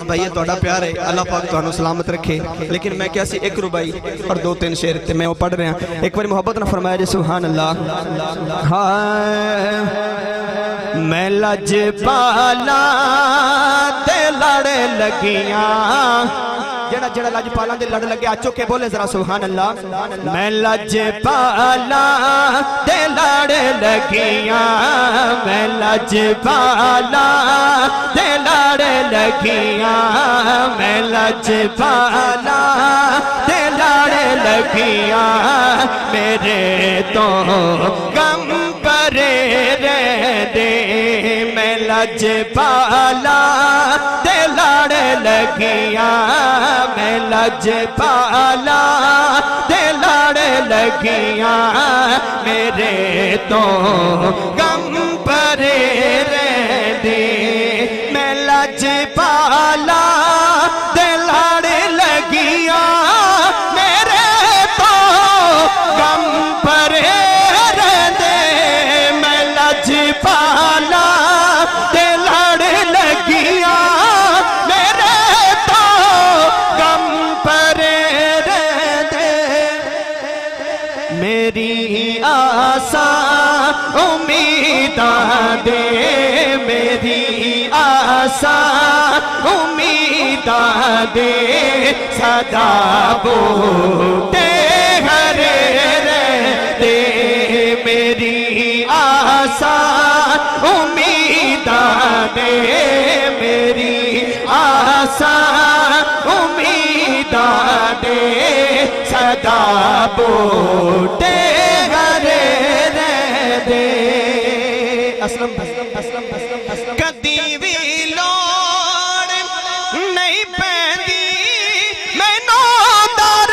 بھائی توڑا پیار ہے اللہ پاک تو انہوں سلامت رکھے لیکن میں کیا سی ایک ربائی اور دو تین شعر تے میں وہ پڑھ رہے ہیں ایک بار محبت نہ فرمایا جی سبحان اللہ میں لج پالا تے لڑے لگیاں جڑا جڑا لج پالا دے لڑ لگے آچو کے بولے ذرا سبحان اللہ میں لج پالا تے لڑ لگیاں میں لج پالا تے لڑ لگیاں میں لج پالا تے لڑ لگیاں میرے تو غم پرے رہ دے میں لج پالا تے لڑ لگیاں میں لج پالا تے لڑ لگیاں میرے تو غم پرے رہ دے میں لج پالا تے لڑ لگیاں میرے تو غم پرے رہ دے میں لج پالا تے لڑ لگیاں میرے تو غم پرے رہ دے میری آساں امیداں دے میری آساں امیداں دے صدا بوٹے ہرے رہ دے میری آساں امیداں دے میری آساں امیداں دے صدا بوٹے ہرے رہ دے اسلم کدی بھی لوڑ نہیں پیندی مینوں در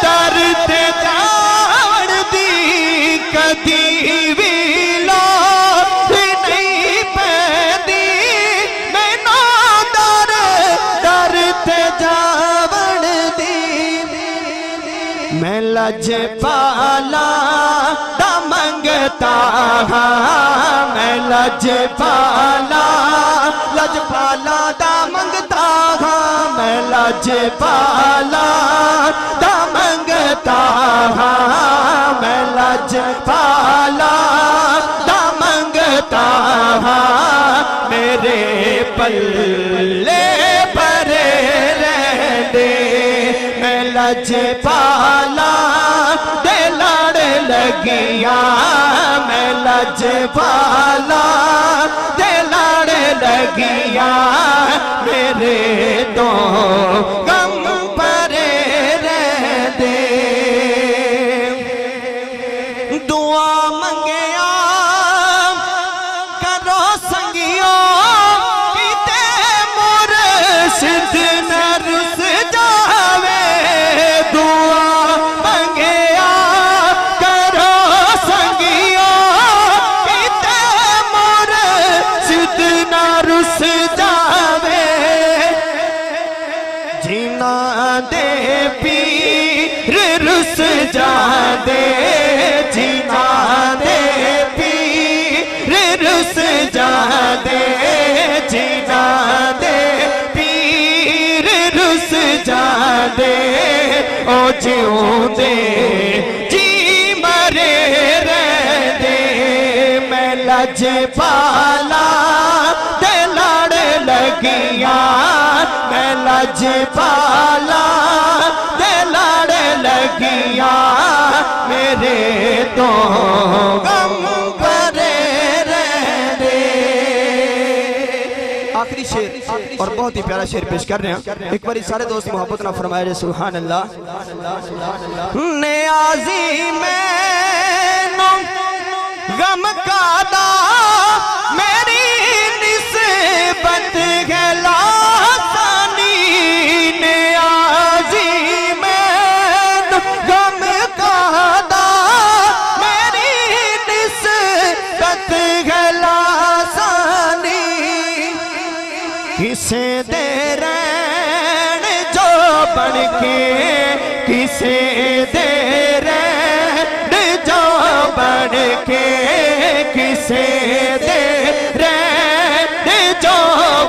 در تے جان دی کدی بھی لوڑ نہیں پیندی مینوں در در تے جان دی میں لج پالا دا منگتا ہاں میں لج پالا دا منگتا ہاں میں لج پالا دا منگتا ہاں میں لج پالا دا منگتا ہاں میرے پلے پرے رہ دے میں لج پالا دے لڑ لگیاں میں لج پالا دے لڑ لگیاں میرے تو غم پرے رہ دے دعا منگیا کرو سنگیوں کیتے مرشد نہ رس جاوے دعا منگیا کرو سنگیوں کیتے مرشد نہ رس جاوے جینا دے پیر رس جا دے جینا دے پیر رس جا دے جینا دے پیر رس جا دے او جیوں دے جی مرے رہ دے میں لج پالا تے لڑ لگیاں میں لج پالا تے لڑ لگیاں میرے تو غم پرے رہ دے آخری شعر اور بہت ہی پیارا شعر پیش کر رہے ہیں ایک باری سارے دوست محبت نہ فرمایا جائے سبحان اللہ نیازی میں غم کا دا میری نسبت ہے لاسانی نیازی میں غم کا دا میری نسبت ہے لاسانی کسے دے رین جو بن کے کسے دے رین جو بن کے کسے دے رین جو